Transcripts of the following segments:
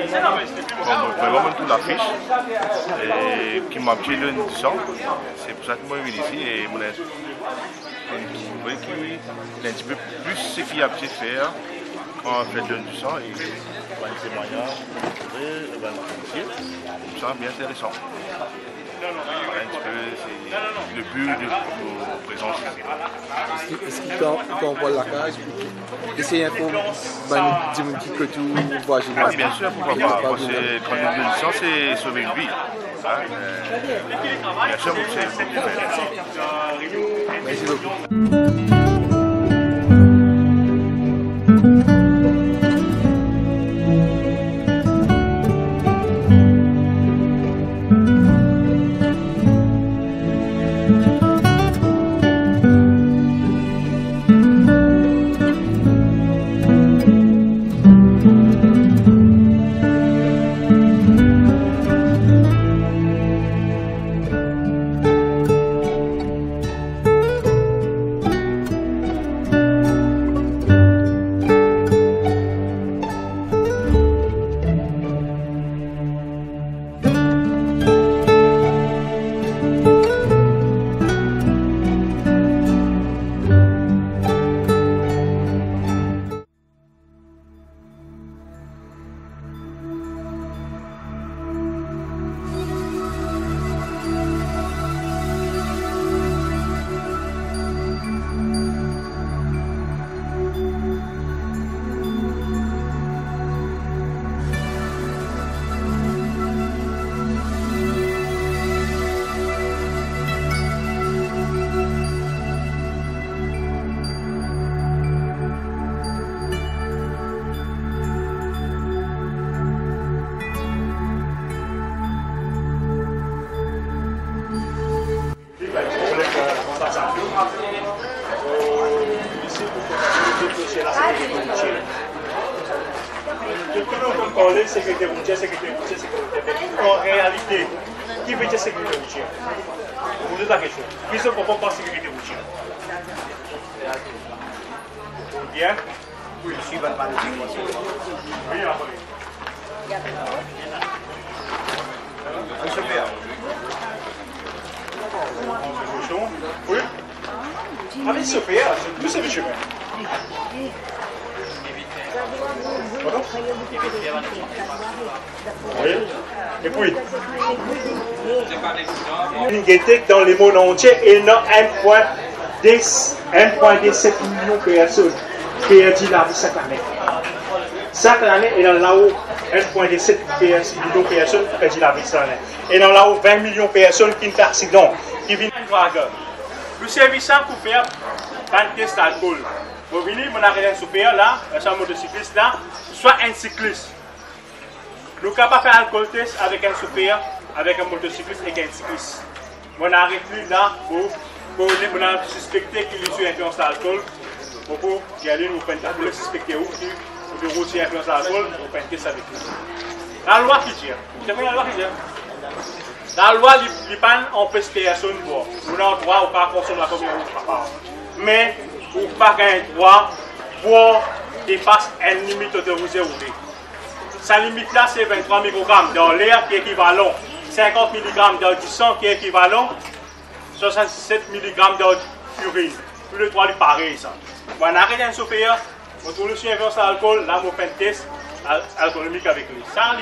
vraiment toute l'affiche et qui m'a petit le sang. C'est pour ça que moi je viens ici et mon qui est un petit peu plus ce qu'il y a à faire quand on fait du sang et un témoignage, ça bien intéressant. Un petit peu, c'est le but de nos présences ici. Est-ce qu'il envoie la case pour essayer un peu de dire que tout va générer? Bien sûr, pourquoi pas. Parce que quand une licence, c'est sauver une vie. Bien sûr, c'est Merci beaucoup. Sécurité routière. En réalité, qui veut dire sécurité routière? Vous posez la question. Qui se comprend par sécurité routière? Bien? Oui, je suis bonne parole. Oui, la police. Oui. Avec ce père, c'est tout ce chemin. Oui. Et puis, une guette dans le monde entier et non 1,17 million de personnes perdent la vie chaque année. Chaque année, il y a là-haut 1,17 million de personnes perdent la vie chaque année. Et dans là-haut 20 millions de personnes qui ont un accident, qui viennent de drague. Le service pour faire un test d'alcool. Vous venez, vous avez un super là, un motocycliste là, soit un cycliste. Nous ne pouvons pas faire un alcool test avec un super, avec un motocycliste et un cycliste. On arrive là pour suspecter qu'il est sous influence d'alcool. Pour y aller, nous pouvons suspecter où il est sous influence d'alcool, nous pouvons tester avec lui. La loi qui dit, c'est quoi la loi qui dit? La loi, il n'y a pas empêche personne de boire. Nous avons le droit ou pas consommer la commune ou pas. Mais, ou pas un droit, boire dépasse une limite autorisée ou non. Sa limite là, c'est 23 microgrammes dans l'air qui est équivalent, 50 mg dans du sang qui est équivalent, 67 mg dans l'urine. Tous les trois, c'est pareil ça. On arrête un supérieur, on tourne sur l'influence de l'alcool, là, on fait un test alcoolemique avec lui. Ça,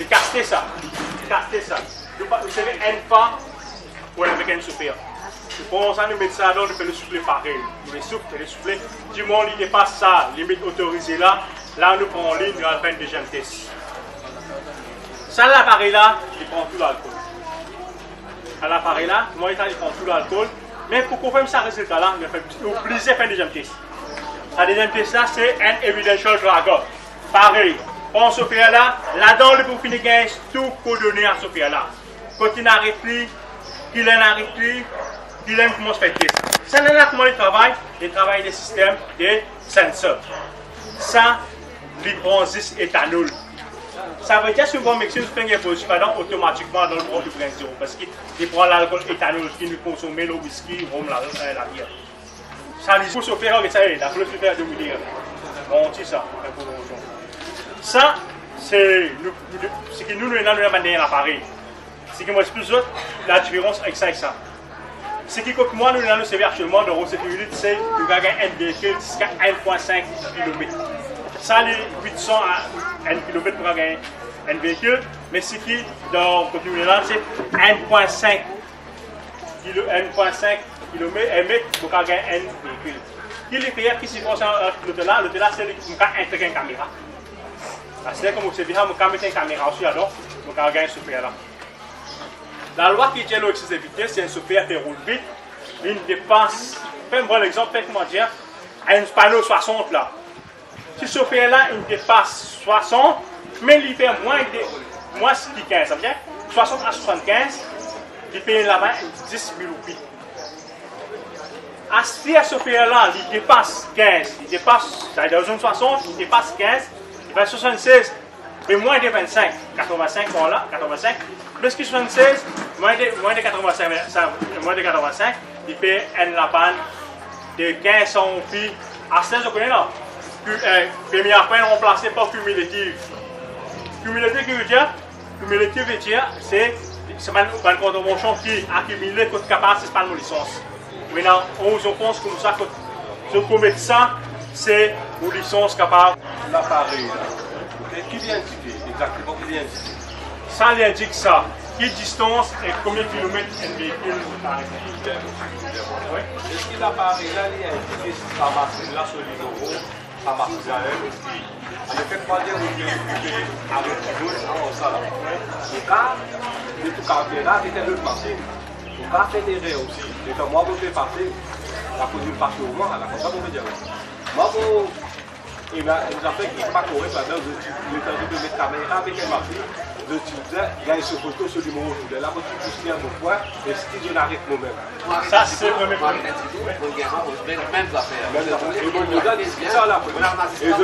castez ça. Vous savez, une fois, on est avec un supérieur. Pour ça, nous mettons ça dans, nous faisons le souffler pareil. Nous le souffler. Du moment il dépasse ça, limite autorisée là, là nous prenons en ligne, nous allons faire un deuxième test. Ça, l'appareil là, il prend tout l'alcool. À l'appareil là, moi, il prend tout l'alcool. Mais pour confirmer ça résultat là, nous sommes obligés de faire un deuxième test. Le deuxième test là, c'est un evidential drugger. Pareil. On se fait là, là-dedans, le profil gagne tout coordonné à ce fait là. Quand il n'arrête plus, qu'il n'arrête plus, il aime comment se fait test. Ça, là, comment il travaille des systèmes de sensors. Ça, il prend 10 éthanol. Ça veut dire que si vous mixez le pain positif, automatiquement dans le produit de zéro. Parce qu'il prend l'alcool éthanol qui nous consomme le whisky, rhum, la bière. ça les pousse au fer, et ça y est, la plus faire de mourir. Bon, c'est ça. Ça, c'est ce que nous avons manière l'appareil. Ce qui m'explique la différence avec ça et ça. Ce qui compte moi, nous avons servi actuellement dans Rose Minutes, c'est de gagner un véhicule jusqu'à 1,5 km. Ça, les 800 à 1 km pour gagner un véhicule, mais ce qui dans le New c'est 1,5 km pour gagner un véhicule. Qui les pays qui se concernent l'au-delà, c'est le cas intégrer une caméra. C'est comme vous savez, on peut mettre une caméra aussi là-dedans, on peut gagner ce pays-là. La loi qui dit l'accessibilité, c'est un software qui roule vite, il dépasse, fais-moi l'exemple, comment dire, un panneau 60 là. Ce software-là, il dépasse 60, mais il fait moins que 15, ça veut dire 60 à 75, il paye là-bas 10 000 roupies. Si ce software-là, il dépasse 15, il dépasse, c'est-à-dire dans zone 60, il dépasse 15, il va 76, mais moins de 25, 85, voilà, 85, plus que 76, moins de 85, il paye la panne de 1500 roupies. À 16, vous connaissez là? Première peine remplacée par cumulative. Cumulative, veut dire, c'est une contribution qui accumule contre capacité par nos licences. Maintenant, on pense comme ça que je peux mettre ça, c'est une licence capable. L'appareil, qui vient indiquer exactement qui vient indiquer? Ça indique ça. Quelle distance et combien de kilomètres un véhicule par exemple? Oui. Est-ce que l'appareil là, il y a indiqué si ça marche là sur les euros, ça marche là, en effet, pas dire que avec le ça là. Au cas, de tout quartier là, c'était l'autre marché. Au cas, fédéré aussi. Et quand moi, je fais passer, la conduite passe au moins, la comme ça, on veut dire. Moi, il nous a fait qu'il n'est pas correct là-dedans, je tenté de mettre caméra avec un marché. Je disais, il y a une photo sur le numéro de la voiture qui se tient au point, et ce qui je l'arrête moi-même. Ça, c'est le premier point. Et je discute ça là, et je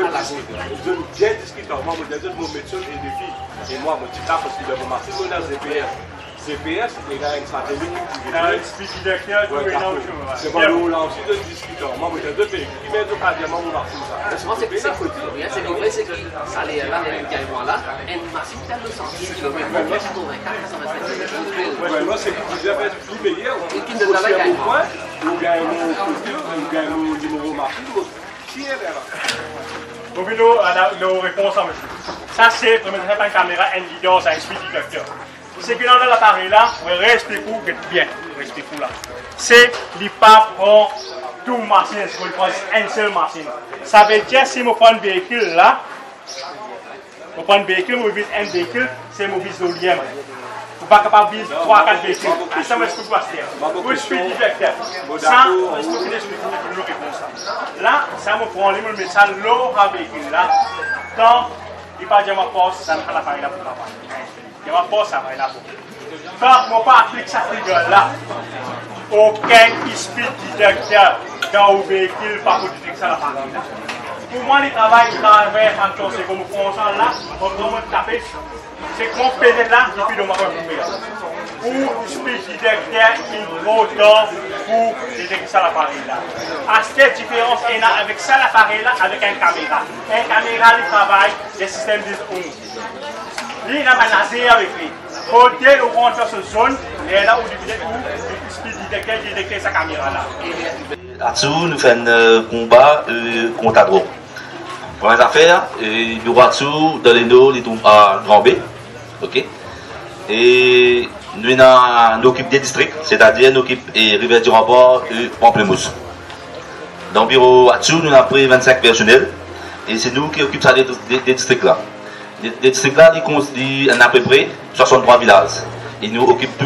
bien discuter. Moi, je dis, mon médecin et des filles. Et moi, je dis ça parce que dans mon marché, on a ZPS. ZPS, il y a une satellite qui vient. C'est bon, là aussi, de discuter. Moi, je dis, qui met de pas dire, moi, mon marché, ça. Moi, c'est que c'est vrai, c'est que ça allait là, un marché de 110 km, moi, c'est que vous avez tout payé, on peut aussi à vos points, on gagne nos cultures, on gagne nos numéros marché, qui est là? Pour nos réponses à monsieur. Ça, c'est pour mettre une caméra, un vidéo, ça explique le docteur. C'est que dans l'appareil là, respectez-vous bien, respectez-vous là. C'est le pas pour tout machine, c'est pour une seule machine. Ça veut dire si je prends un véhicule là, je prends un véhicule, je vise un véhicule, c'est mon vis d'olième. Vous n'êtes pas capable de viser 3-4 véhicules. Ça, je peux pas faire. Vous expliquez directeur. Ça, je peux finir sur le réponse. Là, ça me prend, je mets ça là, le véhicule là. Quand il va dire ma force, ça me fait l'appareil là pour travailler. Il y a ma force à là pour. Quand on ne pas appliquer cette rigueur-là, aucun speed directeur dans le véhicule pas pour dire que ça l'appareil là. Pour moi, le travail, c'est comme on prend là, on va taper. C'est qu'on fait là, et puis on va couper là. Pour speed directeur, il faut temps pour dire que ça l'appareil là. À cette différence, il y a avec ça l'appareil là, avec une caméra. Une caméra, il travaille des systèmes de ondes. Il a managé avec lui. Côté où on rentre dans cette zone, et là où il détecte sa caméra là. Là-dessous, nous faisons un combat contre la drogue. Pour les affaires, nous là-dessous, dans les nôtres, ils tombent à Grand B. Ok? Et nous avons une équipe des districts, c'est-à-dire une équipe Rivière du Rempart et Pamplemousse. Dans le bureau là-dessous, nous avons pris 25 personnels et c'est nous qui occupons des districts là. Les districts là, ils ont à peu près 63 villages. Et nous occupons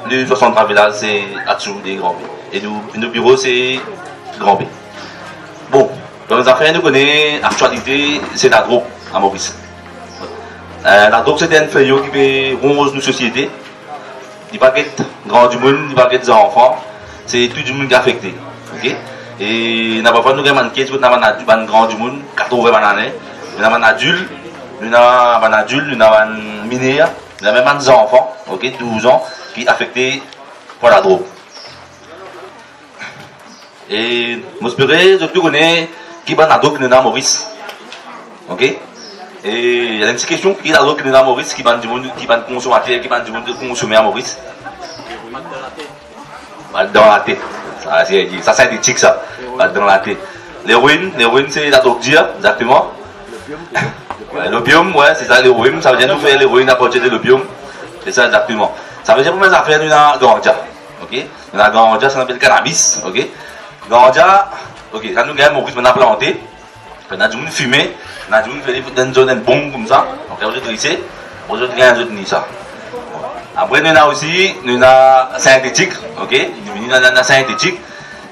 tous les 63 villages, c'est là-dessous des Grands B. Et nos bureaux, c'est Grand B. Bon, dans les affaires, nous connaissons l'actualité, c'est la drogue à Maurice. La drogue, c'est un feuillet qui fait rose nos sociétés. Il va être grand du monde, il va être des enfants. C'est tout le monde qui est affecté. Okay? Et nous avons nous manqué, nous avons grand du monde, 80 années. Nous avons un adulte, nous avons un mineur, nous avons même des enfants, okay, 12 ans, qui sont affectés par la drogue. Et j'espère, je connais qui va la drogue de Maurice. Ok? Et il y a une petite question qui est la drogue de Maurice, qui va du monde, qui va consommer, qui va du monde consommer à Maurice. Dans la tête. Ça c'est synthétique ça. Dans la tête. L'héroïne c'est la drogue dure, exactement. L'opium, ouais, c'est ça l'héroïne. Ça veut dire nous faire l'héroïne à partir de l'opium. C'est ça exactement. Ça veut dire pour mes affaires, nous avons ganja. Ok? Nous avons ganja, ça s'appelle cannabis. Ok? Ganja, ok, ça nous gagne Maurice, on a planté. On a du monde fumé. On a du monde fait dans une zone bombe comme ça. Donc, on a dressé. On a rien ça. Après, nous avons aussi, nous avons synthétique. Ok? Nous avons synthétique.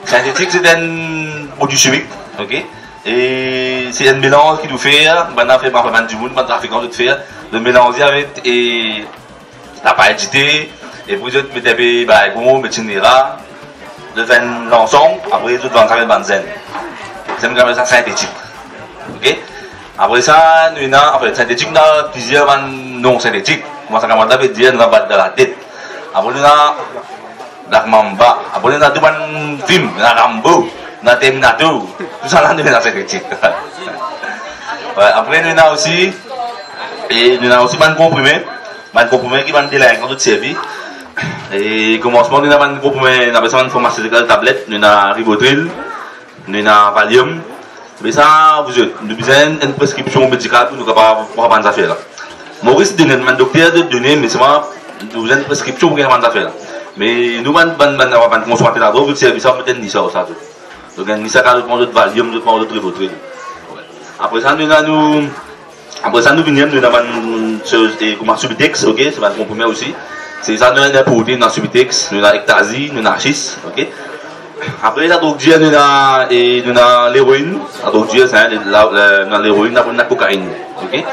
Synthétique, c'est un produit chimique. Ok? Et c'est un mélange qui nous fait, on a fait du monde, on a fait de faire, de mélanger avec la pailleté, et puis vous mettez des bagons, des tinéras, de faire l'ensemble, après vous vendez avec benzène. C'est une gamme synthétique. Ok? Après ça, nous avons, enfin, synthétique, nous avons plusieurs non synthétiques. Moi, ça veut dire nous avons battu dans la tête. Après, nous avons la mamba. Après, nous avons deux films, nous avons Rambo. Dans Terminator, tout ça là nous avons synthétique. Après nous avons aussi un comprimé qui va nous délaguer quand tout servi. Et commencement nous avons un comprimé, nous avons une pharmaceutique tablette, nous avons Rivotril, nous avons Valium. Mais ça, nous avons une prescription médicale pour nous faire des affaires là. Maurice donne un docteur de donner, mais c'est moi nous avons une prescription pour faire des affaires là. Mais nous avons consommer la drogue, le service ça peut-être ni ça ou ça. Donc, il y a de Valium, de Rivotril. Après ça, nous venons, nous avons un Subitex, ok, c'est un comprimé aussi. C'est ça, nous avons des protéines dans Subitex, nous avons Ectasy, nous avons Schist, ok. Après, la drogue dure, nous avons l'héroïne. La drogue dure, c'est l'héroïne, nous avons la cocaïne, ok.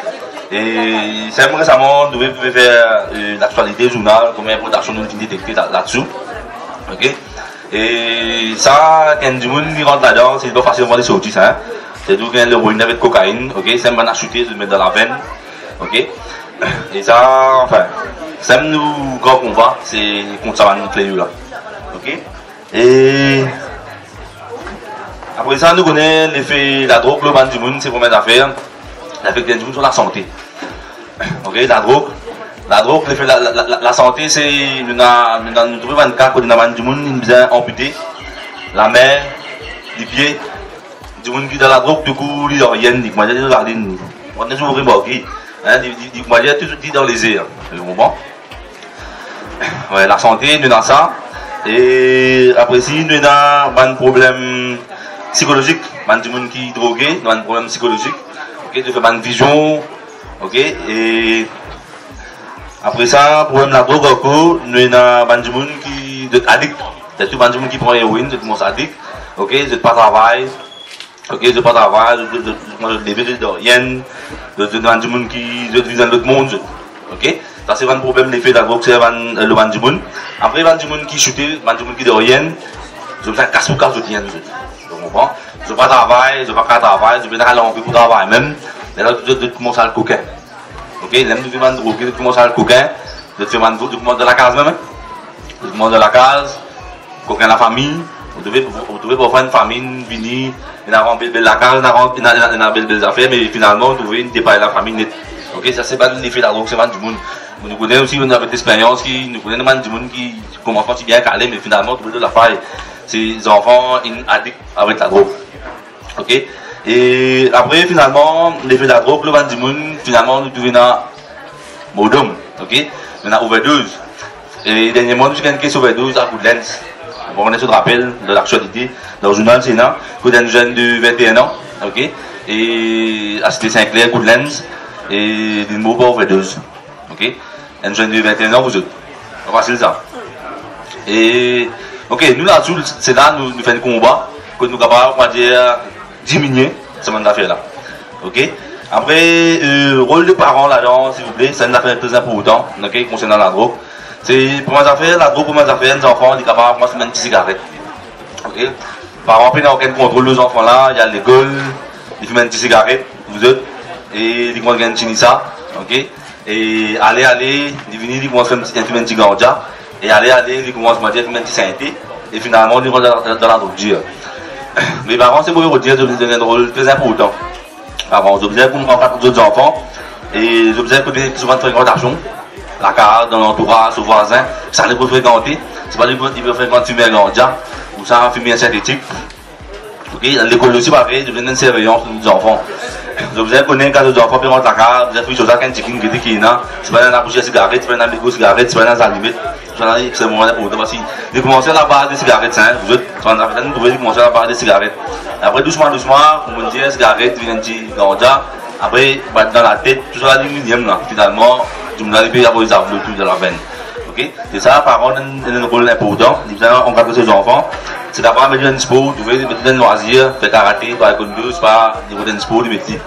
Et c'est récemment, nous devons faire l'actualité journal, combien de productions nous avons détectées là-dessous, ok. Et ça, quand du monde qui rentre là-dedans, c'est pas facilement de sortir ça. C'est tout quand l'héroïne avec cocaïne, ok, c'est un acheté, se mettre dans la veine, ok. Et ça, enfin, c'est un grand combat, c'est contre ça notre clé là, ok. Et après ça, nous connaissons l'effet la drogue, le ban du monde, c'est pour mettre affaire, l'effet du monde sur la santé, ok, la drogue, l'effet la santé, c'est nous trouvons un cas où nous avons du monde qui a amputé la main, les pieds, du monde qui est dans la drogue, du coup, les oreilles, on a toujours remarqué, on a toujours dit dans les airs, vous comprenez? Ouais, la santé, nous avons ça, et après, si nous avons un problème psychologique, du monde qui est drogué, nous avons un problème psychologique, ok, nous avons une vision, ok, et après ça, problème de la drogue encore, nous avons des gens qui sont addicts. C'est tout le monde qui prend l'héroïne, c'est tout le monde addict. Ok, je ne pas travail. Ok, je ne pas travail, je lever de rien. Je des gens qui vivent dans l'autre monde. Ok, ça c'est un problème, l'effet de la drogue, c'est le ban du monde. Après, il y a des gens qui chutent, des gens qui sont rien. Je me fais casse pour casse de rien. Vous comprenez? Je ne pas travail, je ne pas travail, je vais aller en pour travail même. Mais là, je commence à le coquin. Ok, l'aime de faire de droguer, de commencer à le coquin, de faire de la case même. De la case, coquin la famille, vous devez pour faire une famille, venir, il a rempli la case, il a belles affaires, mais finalement, vous devez dépailler la famille net. Ok, ça c'est pas l'effet de la drogue, c'est pas du monde. Nous connaissons aussi, on a des expériences nous connaissons du monde qui commence à bien calé, mais finalement, vous devez la faille. C'est des enfants addicts avec la drogue. Ok? Et après, finalement, l'effet de la drogue, le ban du monde, finalement, nous devenons modum, ok? On a overdose. Et dernièrement, nous avons une question overdose à Goodlands. On se rappelle de l'actualité, dans le journal Sénat, que d'un jeune de 21 ans, ok? Et à Cité Saint-Clair, Goodlands, et d'une mot pas overdose, ok? Un jeune de 21 ans, vous êtes. On va ça. Et, ok, nous là-dessus, c'est là, nous faisons un combat, que nous sommes capables, on va dire, diminuer ce genre d'affaires-là. Ok? Après, rôle de parents là-dedans, s'il vous plaît, c'est une affaire très importante, ok, concernant la drogue. C'est pour mes affaires, la drogue pour mes affaires, les enfants, ils sont capables de fumer une cigarette. Ok? Parents, ils n'ont aucun contrôle les enfants là, il y a l'école, ils fument une cigarette, vous êtes, et ils commencent à gagner ça, ok? Et aller, ils viennent, ils commencent à fumer un petit ganja, et aller, ils commencent à fumer un petit synthé, et finalement, ils vont dans la drogue. Mes parents, c'est pour vous dire, c'est un rôle très important. Avant, j'observe comme en d'autres enfants, et j'observe que souvent de fréquentation, la carte, dans l'entourage, aux voisins, ça les peut fréquenter. C'est pas les peut fréquenter fumer un ganja, ou ça fumer un synthétique. Ok, dans l'école aussi, pareil, je viens d'une surveillance des enfants. J'observe qu'on a un cas d'enfants qui rentrent la carte, vous avez fait chose à un chicken qui est là, c'est pas dans la bouche de cigarette, c'est pas dans les grosses cigarettes, c'est pas dans les allumettes. C'est le moment pour parce que de commencer à la barre des cigarettes, vous êtes en train de trouver commencer à la barre des cigarettes. Après, doucement, on dit cigarette, vient un petit ganja, après, dans la tête, tout ça l'aluminium là, finalement, tout le monde arrive à avoir les arbres tout de la veine. Ok, c'est ça, par contre, un rôle important. On garde ces enfants. C'est d'abord mettre un sport, trouver des loisirs, faire karaté, faire taekwondo, pas des sport, des métiers.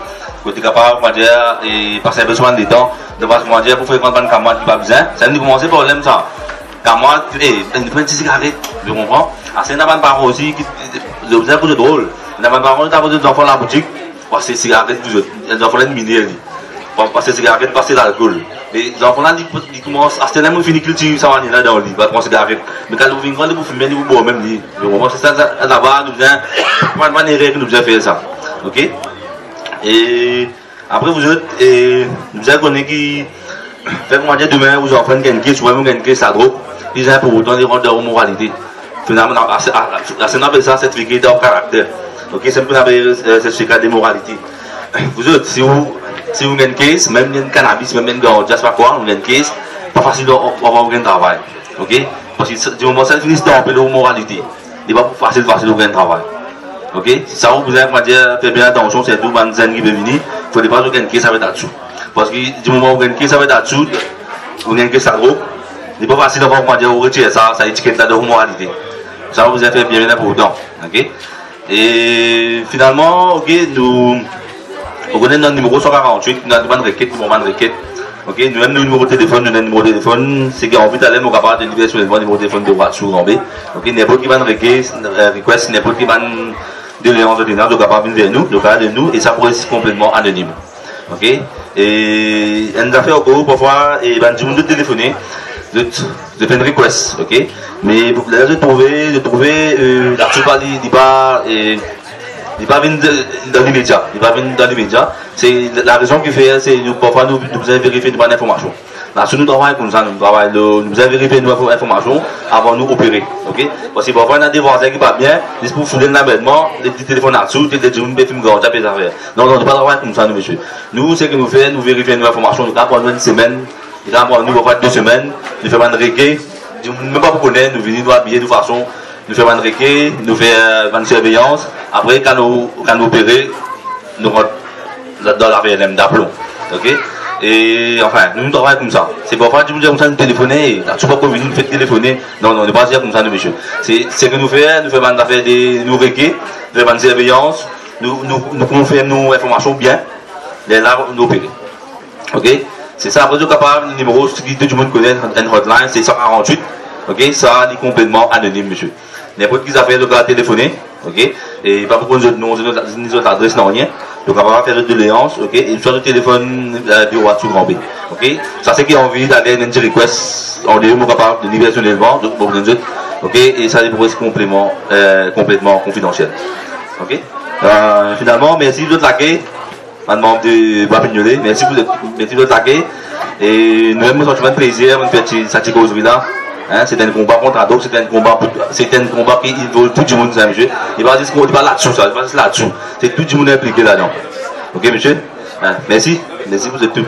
Quand tu es capable, comment dire, et passer besoin de temps, de voir comment dire, pour faire comprendre comment tu pas besoin. Ça nous commencer par problème ça. Comment, une petite cigarette, tu comprends? C'est un parent aussi qui, je vous ai pour drôle. Un parent qui a des enfants dans la boutique, passer cigarette, les enfants là minés, passer cigarette, passer l'alcool. Les enfants là, ils commencent à se tenir, ils finissent cultiver ça là dans le lit, pas prendre cigarette. Mais quand vous venez, vous fumez, vous boivez même lit. C'est ça là-bas, nous avons pas une erreur que nous avons fait ça. Ok? Et après, vous êtes, vous avez connu qui fait comment dire demain, vous enfants qui gagnent, souvent vous gagnez ça drôle, ils ont pour autant des rendre de moralité. Finalement, c'est un peu ça, certificat de caractère. Ok? C'est un peu un certificat de moralité. Vous êtes, si vous gagnez une caisse, même un cannabis, même un ganja, c'est pas quoi, vous gagnez une caisse, pas facile d'avoir un travail. Ok? Parce que du moment où ça finit un peu de moralité, il n'est pas facile de gagner un travail. Ok? Si ça vous avez dire, faites bien attention, c'est tout, man, qui peut venir, il ne faut pas gagner une caisse, ça va être là-dessous. Parce que du moment où vous gagnez une caisse, ça va être là-dessous, vous gagnez une caisse à gros, il n'est pas facile d'avoir retirer ça étiquette là de moralité. Ça vous avez fait bien important. Ok? Et finalement, ok, nous connaissons notre numéro 148, nous avons une requête pour une requête. Ok, nous avons le numéro de téléphone, nous avons le numéro de téléphone, c'est qu'on envie d'aller, nous sommes capables de livrer sur le numéro de téléphone de Watchou Gambé. Ok, n'importe qui va nous request, n'importe qui va de l'élément de ténor, nous sommes capables de venir vers nous, nous de nous, et ça pourrait être complètement anonyme. Ok, et on a fait encore parfois, et ben, du monde de téléphoner, de faire une request, ok, mais pour de trouver, la plupart il va venir dans l'immédiat. Il va venir dans l'immédiat. C'est la raison qui fait, c'est que parfois nous avons vérifié une bonne information. Là, si nous travaillons comme ça, nous avons vérifié une bonne information avant de nous opérer. Ok? Parce que parfois, on a des voisins qui ne vont pas bien, ils pour fouler l'abonnement, les petits téléphones là-dessous, les films grands, les affaires. Non, on ne peut pas travailler comme ça, nous, monsieur. Nous, ce que nous faisons, nous vérifions une information. Nous avons une semaine, nous avons 2 semaines, nous faisons un reggae. Même pas pour connaître, nous venons nous habiller de façon. Nous faisons un requête, nous faisons une surveillance. Après, quand nous opérons, nous rentrons dans la VLM d'aplomb. Ok? Et enfin, nous travaillons comme ça. C'est parfois, tu me dis comme ça, nous téléphoner. Là, tu ne peux pas venir nous faire téléphoner. Non, non, on ne peut pas dire comme ça, monsieur. C'est ce que nous faisons, nous faisons des requêtes, nous faisons une surveillance, nous confirmons nos informations bien. Et là, nous opérons. Ok? C'est ça. Après, nous sommes capables, le numéro, tout le monde connaît, une hotline, c'est 148. Ok, ça est complètement anonyme, monsieur. N'importe qui a fait de téléphoner, ok, et pas pour nous ni notre adresse, non rien. Donc, on va faire de doléances, ok, et soit le téléphone du Watchou Gambé, ok. Ça, c'est qui a envie d'aller une request, on est capable de livrer sur l'élément, ok, et ça, c'est pour être complètement confidentiel, ok. Finalement, merci de votre accueil, madame de Babignolet, merci de votre accueil, et nous avons un plaisir de faire cette causerie là. Hein, c'est un combat contre Ado, c'est un combat qui veut tout le monde, monsieur. Il va dire qu'on n'est pas là-dessous, ça, il va dire là-dessous. C'est tout le monde impliqué là-dedans. Ok, monsieur? Hein, merci. Merci pour tout.